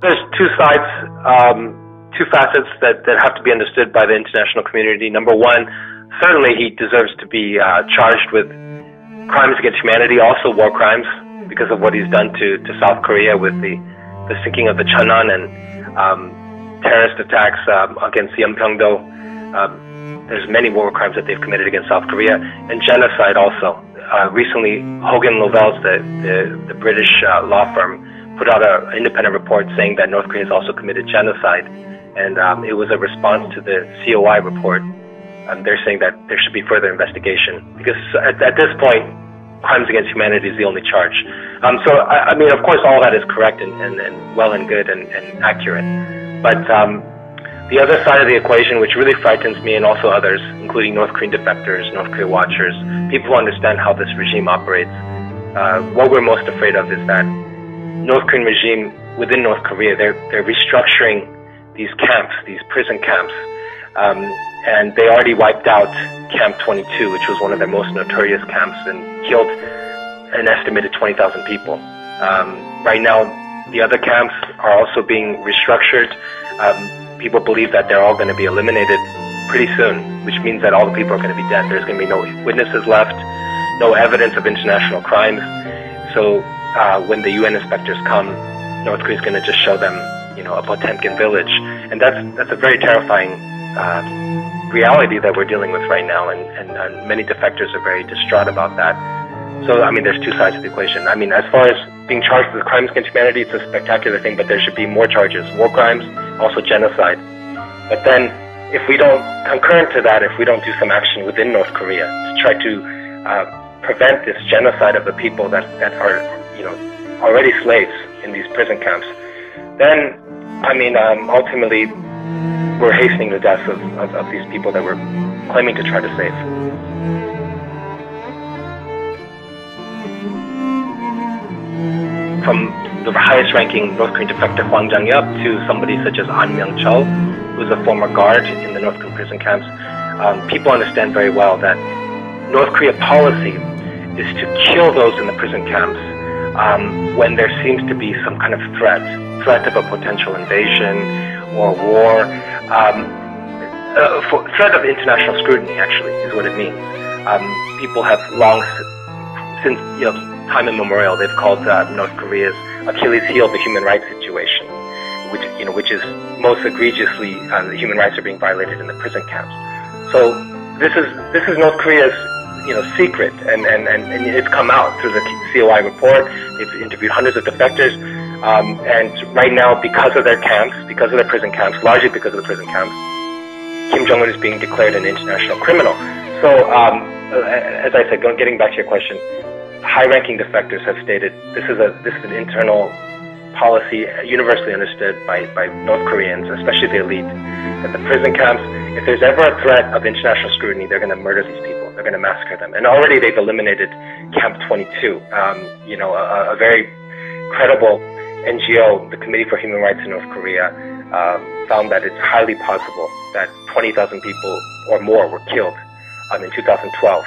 There's two sides, two facets that have to be understood by the international community. Number one, certainly he deserves to be charged with crimes against humanity, also war crimes, because of what he's done to South Korea with the sinking of the Cheonan and terrorist attacks against Yeonpyeongdo. There's many war crimes that they've committed against South Korea, and genocide also. Recently, Hogan Lovells, the British law firm, put out an independent report saying that North Korea has also committed genocide, and it was a response to the COI report. They're saying that there should be further investigation, because at this point, crimes against humanity is the only charge. So, I mean, of course, all that is correct and well and good and accurate. But the other side of the equation, which really frightens me and also others, including North Korean defectors, North Korea watchers, people who understand how this regime operates, what we're most afraid of is that North Korean regime within North Korea, they're restructuring these camps, these prison camps, and they already wiped out Camp 22, which was one of their most notorious camps, and killed an estimated 20,000 people. Right now, the other camps are also being restructured. People believe that they're all going to be eliminated pretty soon, which means that all the people are going to be dead. There's going to be no witnesses left, no evidence of international crimes. So when the UN inspectors come, North Korea is going to just show them, a Potemkin village, and that's a very terrifying reality that we're dealing with right now, and many defectors are very distraught about that. So, I mean, there's two sides to the equation. I mean, as far as being charged with crimes against humanity, it's a spectacular thing, but there should be more charges. War crimes, also genocide. But then, if we don't, concurrent to that, if we don't do some action within North Korea to try to prevent this genocide of the people that are, already slaves in these prison camps, then, I mean, ultimately, we're hastening the deaths of these people that we're claiming to try to save. From the highest-ranking North Korean defector Hwang Jang-yeop to somebody such as An Myung-chul, who's a former guard in the North Korean prison camps, people understand very well that North Korea policy is to kill those in the prison camps when there seems to be some kind of threat of a potential invasion or war, threat of international scrutiny, actually, is what it means. People have long, since time immemorial, they've called North Korea's Achilles heel the human rights situation, which is most egregiously the human rights are being violated in the prison camps. So this is North Korea's secret, and it's come out through the COI report. They've interviewed hundreds of defectors, and right now, because of their camps, because of their prison camps, largely because of the prison camps, Kim Jong-un is being declared an international criminal. So, as I said, getting back to your question, high-ranking defectors have stated this is an internal policy universally understood by North Koreans, especially the elite, that the prison camps, if there's ever a threat of international scrutiny, they're going to murder these people. They're going to massacre them. And already they've eliminated Camp 22. A very credible NGO, the Committee for Human Rights in North Korea, found that it's highly possible that 20,000 people or more were killed in 2012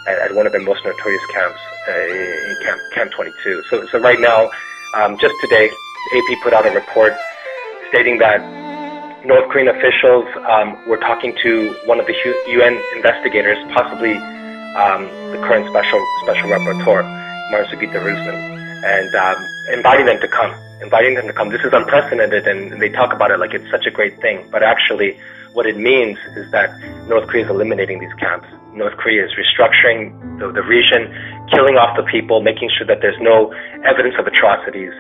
at one of their most notorious camps, in Camp 22. So right now, just today, AP put out a report stating that North Korean officials were talking to one of the UN investigators, possibly the current special rapporteur, Marzuki Darusman, and inviting them to come. This is unprecedented, and they talk about it like it's such a great thing. But actually, what it means is that North Korea is eliminating these camps. North Korea is restructuring the region, killing off the people, making sure that there's no evidence of atrocities.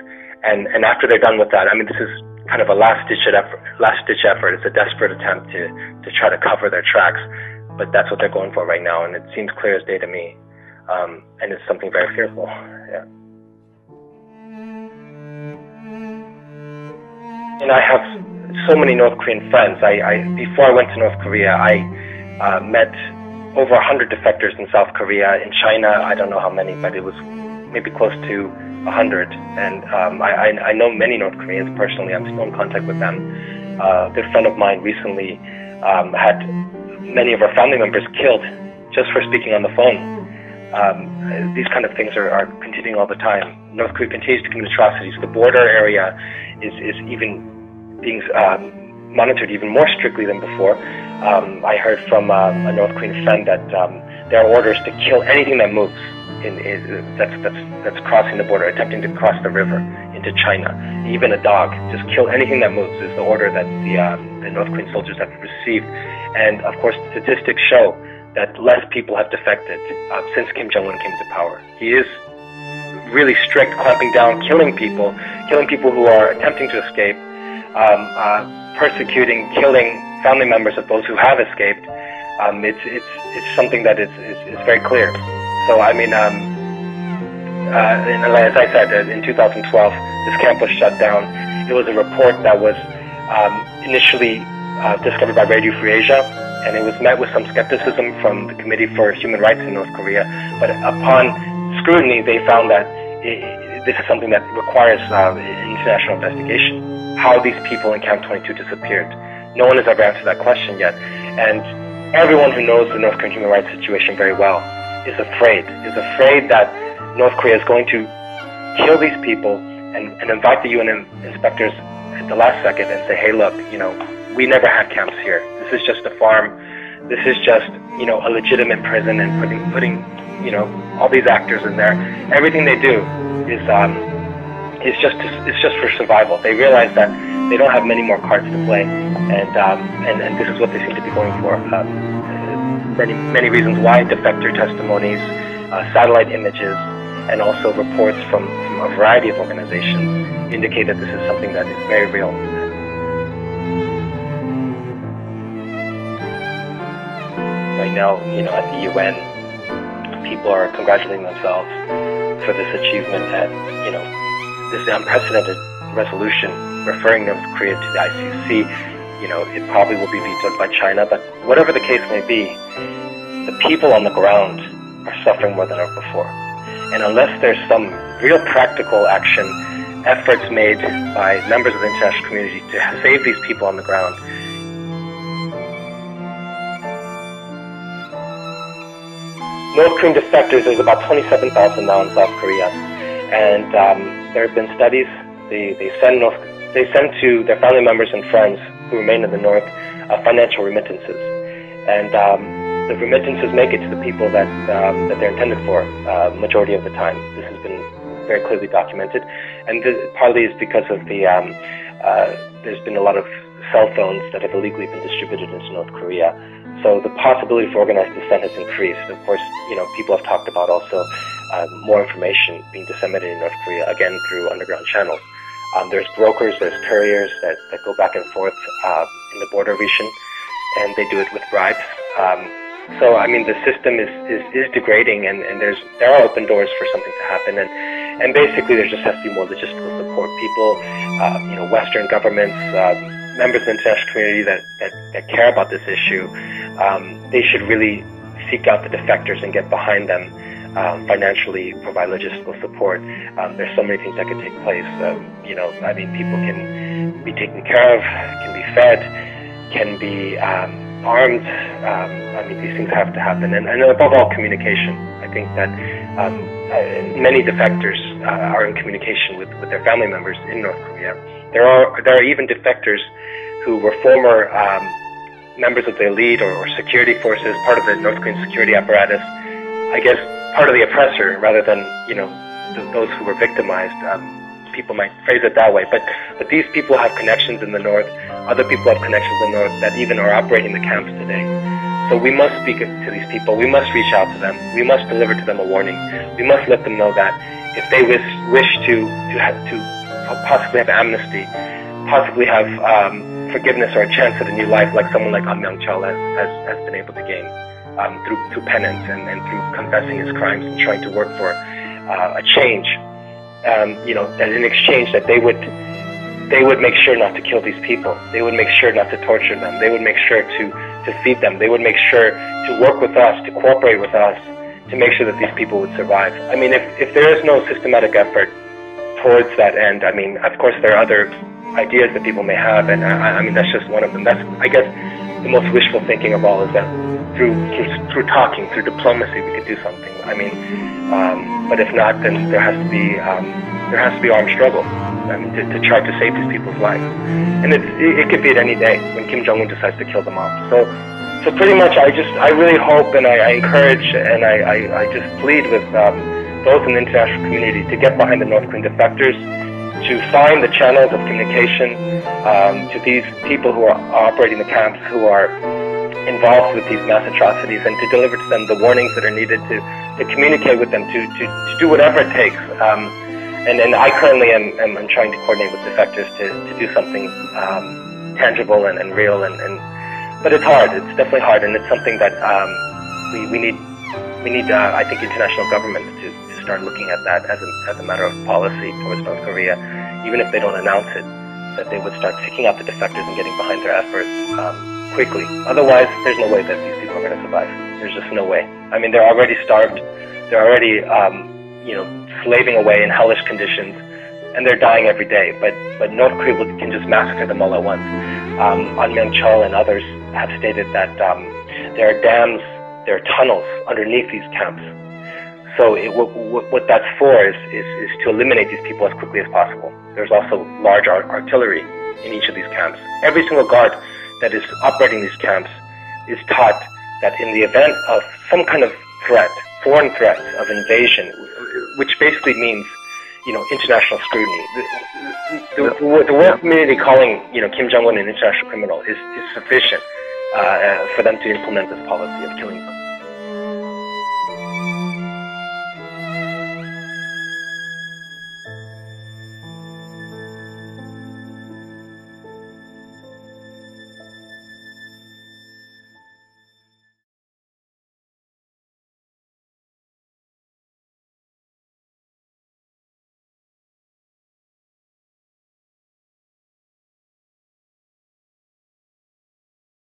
And after they're done with that, I mean, this is kind of a last-ditch effort. It's a desperate attempt to try to cover their tracks. But that's what they're going for right now, and it seems clear as day to me. And it's something very fearful. Yeah. And I have so many North Korean friends. Before I went to North Korea, I met over 100 defectors in South Korea. In China, I don't know how many, but it was maybe close to 100. And I know many North Koreans personally. I'm still in contact with them. A good friend of mine recently had many of our family members killed just for speaking on the phone. These kind of things are continuing all the time. North Korea continues to commit atrocities. The border area is even being monitored even more strictly than before. I heard from a North Korean friend that there are orders to kill anything that moves that's crossing the border, attempting to cross the river into China. Even a dog, just kill anything that moves is the order that the North Korean soldiers have received. And of course, statistics show that less people have defected since Kim Jong-un came to power. He is really strict, clamping down, killing people who are attempting to escape, persecuting, killing family members of those who have escaped. It's something that is very clear. So I mean, and as I said, in 2012, this camp was shut down. It was a report that was initially discovered by Radio Free Asia, and it was met with some skepticism from the Committee for Human Rights in North Korea. But upon scrutiny, they found that this is something that requires international investigation. How these people in Camp 22 disappeared. No one has ever answered that question yet. And everyone who knows the North Korean human rights situation very well is afraid that North Korea is going to kill these people and invite the UN inspectors at the last second and say, hey, look, we never had camps here. This is just a farm. This is just, a legitimate prison, and putting, all these actors in there. Everything they do is just for survival. They realize that they don't have many more cards to play, and this is what they seem to be going for. Many reasons why: defector testimonies, satellite images, and also reports from a variety of organizations indicate that this is something that is very real. Right now, at the UN, people are congratulating themselves for this achievement, and this unprecedented resolution referring North Korea to the ICC. It probably will be vetoed by China, but whatever the case may be, the people on the ground are suffering more than ever before. And unless there's some real practical action, efforts made by members of the international community to save these people on the ground, North Korean defectors, there's about 27,000 now in South Korea, and there have been studies. They send to their family members and friends who remain in the North financial remittances, and the remittances make it to the people that they're intended for. Majority of the time, this has been very clearly documented, and this partly is because of there's been a lot of cell phones that have illegally been distributed into North Korea. So the possibility for organized dissent has increased. Of course, people have talked about also more information being disseminated in North Korea, again, through underground channels. There's brokers, there's couriers that go back and forth in the border region, and they do it with bribes. So, I mean, the system is degrading, and there are open doors for something to happen, and basically there just has to be more logistical support. People, Western governments, members of the international community that care about this issue, they should really seek out the defectors and get behind them, financially provide logistical support. There's so many things that can take place. People can be taken care of, can be fed, can be armed. These things have to happen, and above all, communication. I think that many defectors are in communication with their family members in North Korea. There are even defectors who were former members of the elite or security forces, part of the North Korean security apparatus. I guess part of the oppressor, rather than those who were victimized. People might phrase it that way, but these people have connections in the North. Other people have connections in the North that even are operating the camps today. So we must speak to these people. We must reach out to them. We must deliver to them a warning. We must let them know that if they wish to possibly have amnesty, possibly have forgiveness or a chance at a new life, like someone like Myung-chul has been able to gain through penance and through confessing his crimes and trying to work for a change. That in exchange that they would make sure not to kill these people. They would make sure not to torture them. They would make sure to feed them. They would make sure to work with us, to cooperate with us, to make sure that these people would survive. I mean, if there is no systematic effort towards that end, of course there are other ideas that people may have, and that's just one of them. That's, I guess, the most wishful thinking of all is that through talking, through diplomacy, we could do something. I mean, but if not, then there has to be armed struggle. I mean, to try to save these people's lives, and it could be at any day when Kim Jong-un decides to kill them off. So pretty much, I really hope and I encourage and I just plead with those in the international community to get behind the North Korean defectors, to find the channels of communication to these people who are operating the camps, who are involved with these mass atrocities, and to deliver to them the warnings that are needed to communicate with them, to do whatever it takes. And I currently am trying to coordinate with defectors to do something tangible and real, but it's hard. It's definitely hard, and it's something that we need. I think international governments to start looking at that as a matter of policy towards North Korea, even if they don't announce it, that they would start seeking out the defectors and getting behind their efforts quickly. Otherwise, there's no way that these people are going to survive. There's just no way. I mean, they're already starved. They're already, slaving away in hellish conditions, and they're dying every day. But North Korea can just massacre them all at once. An Myung-chul and others have stated that there are dams, there are tunnels underneath these camps. So what that's for is to eliminate these people as quickly as possible. There's also large artillery in each of these camps. Every single guard that is operating these camps is taught that in the event of some kind of threat, foreign threat of invasion, which basically means, international scrutiny. The world community calling, Kim Jong-un an international criminal is sufficient for them to implement this policy of killing them.